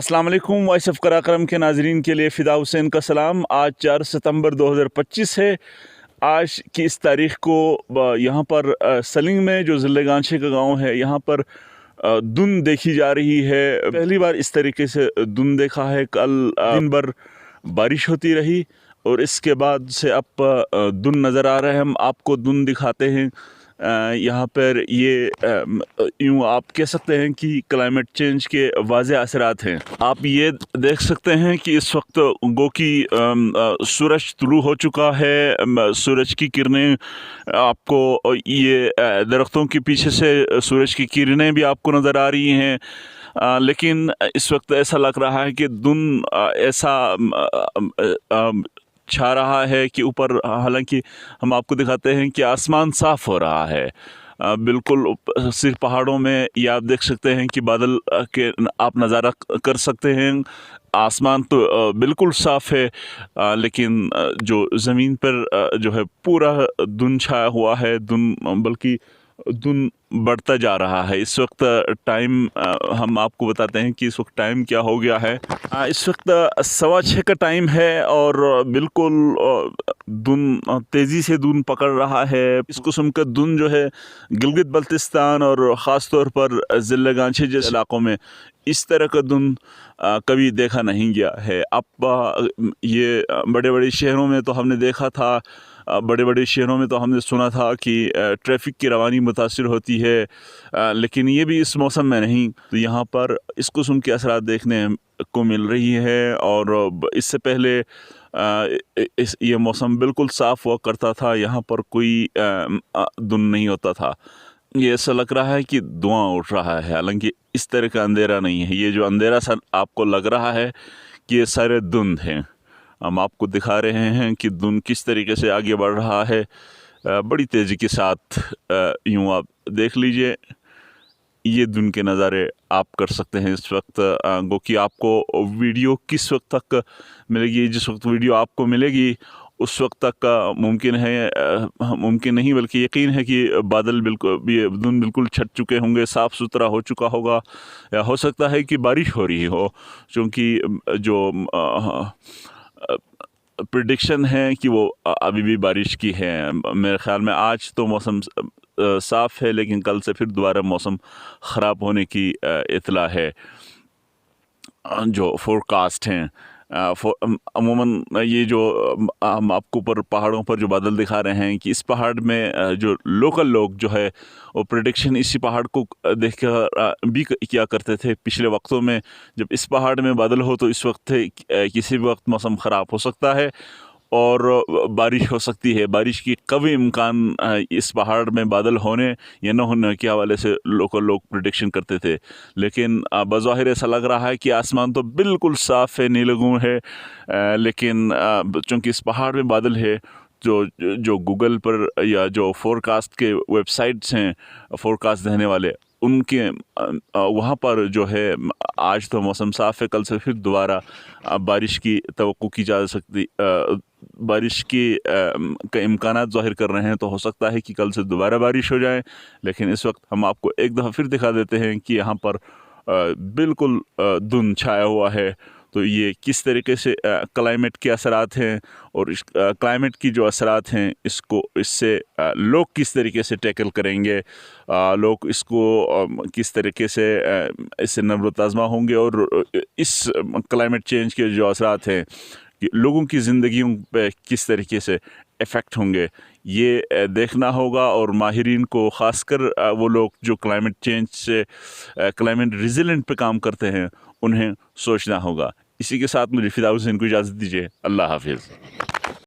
अस्सलाम वालेकुम। Voice of Karakoram के नाजरीन के लिए फ़िदा हुसैन का सलाम। आज 4 सितंबर 2025 है। आज की इस तारीख़ को यहाँ पर सलिंग में जो ज़िले गांछे का गांव है, यहाँ पर धुंध देखी जा रही है। पहली बार इस तरीके से धुंध देखा है। कल दिन भर बारिश होती रही और इसके बाद से अब धुंध नज़र आ रहा है। हम आपको धुंध दिखाते हैं। यहाँ पर ये यूँ आप कह सकते हैं कि क्लाइमेट चेंज के वाज़े असरात हैं। आप ये देख सकते हैं कि इस वक्त गो की सूरज तुलू हो चुका है। सूरज की किरणें आपको ये दरख्तों के पीछे से सूरज की किरणें भी आपको नज़र आ रही हैं। लेकिन इस वक्त ऐसा लग रहा है कि धुंध ऐसा छा रहा है कि ऊपर, हालांकि हम आपको दिखाते हैं कि आसमान साफ़ हो रहा है। बिल्कुल सिर्फ पहाड़ों में ये आप देख सकते हैं कि बादल के आप नज़ारा कर सकते हैं। आसमान तो बिल्कुल साफ़ है, लेकिन जो ज़मीन पर जो है पूरा धुंध छाया हुआ है। बल्कि धुंध बढ़ता जा रहा है। इस वक्त टाइम हम आपको बताते हैं कि इस वक्त टाइम क्या हो गया है। इस वक्त 6:15 का टाइम है और बिल्कुल धुंध तेज़ी से धुंध पकड़ रहा है। इस किस्म का धुंध जो है गिलगित बल्तिस्तान और ख़ास तौर पर ज़िले गांछे जैसे इलाक़ों में इस तरह का धुंध कभी देखा नहीं गया है। अब ये बड़े बड़े शहरों में तो हमने देखा था, बड़े बड़े शहरों में तो हमने सुना था कि ट्रैफिक की रवानी मुतासिर होती है, लेकिन ये भी इस मौसम में नहीं। तो यहाँ पर इस किस्म के असरात देखने को मिल रही है। और इससे पहले ये मौसम बिल्कुल साफ़ हुआ करता था, यहाँ पर कोई धुंध नहीं होता था। ये ऐसा लग रहा है कि धुआं उठ रहा है, हालांकि इस तरह का अंधेरा नहीं है। ये जो अंधेरा सा आपको लग रहा है कि ये सारे धुंध हैं। हम आपको दिखा रहे हैं कि धुंध किस तरीके से आगे बढ़ रहा है बड़ी तेज़ी के साथ। यूँ आप देख लीजिए, ये धुंध के नज़ारे आप कर सकते हैं इस वक्त। गो कि आपको वीडियो किस वक्त तक मिलेगी, जिस वक्त वीडियो आपको मिलेगी उस वक्त तक मुमकिन नहीं बल्कि यकीन है कि बादल धुंध बिल्कुल छट चुके होंगे, साफ़ सुथरा हो चुका होगा, या हो सकता है कि बारिश हो रही हो, क्योंकि जो प्रिडिक्शन है कि वो अभी भी बारिश की है। मेरे ख़्याल में आज तो मौसम साफ़ है, लेकिन कल से फिर दोबारा मौसम ख़राब होने की इत्तला है। जो फोरकास्ट हैं अमूमन ये जो हम आपको ऊपर पहाड़ों पर जो बादल दिखा रहे हैं कि इस पहाड़ में जो लोकल लोग जो है वो प्रेडिक्शन इसी पहाड़ को देख कर भी किया करते थे पिछले वक्तों में। जब इस पहाड़ में बादल हो तो इस वक्त किसी भी वक्त मौसम ख़राब हो सकता है और बारिश हो सकती है। बारिश की कभी इम्कान इस पहाड़ में बादल होने या न होने के हवाले से लोग प्रेडिक्शन करते थे, लेकिन बज़ाहिर ऐसा लग रहा है कि आसमान तो बिल्कुल साफ़ है, नीलगूं है, लेकिन चूँकि इस पहाड़ में बादल है, जो गूगल पर या जो फोरकास्ट के वेबसाइट्स हैं फोरकास्ट देने वाले, उनके वहाँ पर जो है आज तो मौसम साफ़ है, कल से फिर दोबारा बारिश की तवक्को की जा सकती, बारिश की का इम्कानात ज़ाहिर कर रहे हैं। तो हो सकता है कि कल से दोबारा बारिश हो जाए, लेकिन इस वक्त हम आपको एक दफ़ा फिर दिखा देते हैं कि यहाँ पर बिल्कुल धुंध छाया हुआ है। तो ये किस तरीके से क्लाइमेट के असरात हैं और इस क्लाइमेट की जो असरात हैं इससे लोग किस तरीके से टैकल करेंगे, लोग इसको किस तरीके से इससे नब्ज़-ओ-ताज़मा होंगे और इस क्लाइमेट चेंज के जो असरात हैं कि लोगों की ज़िंदगियों पे किस तरीके से इफ़ेक्ट होंगे, ये देखना होगा। और माहिरीन को ख़ासकर वो लोग जो क्लाइमेट चेंज से क्लाइमेट रेजिलेंट पे काम करते हैं उन्हें सोचना होगा। इसी के साथ मुझे फ़िदा हुसैन को इजाज़त दीजिए। अल्लाह हाफ़िज़।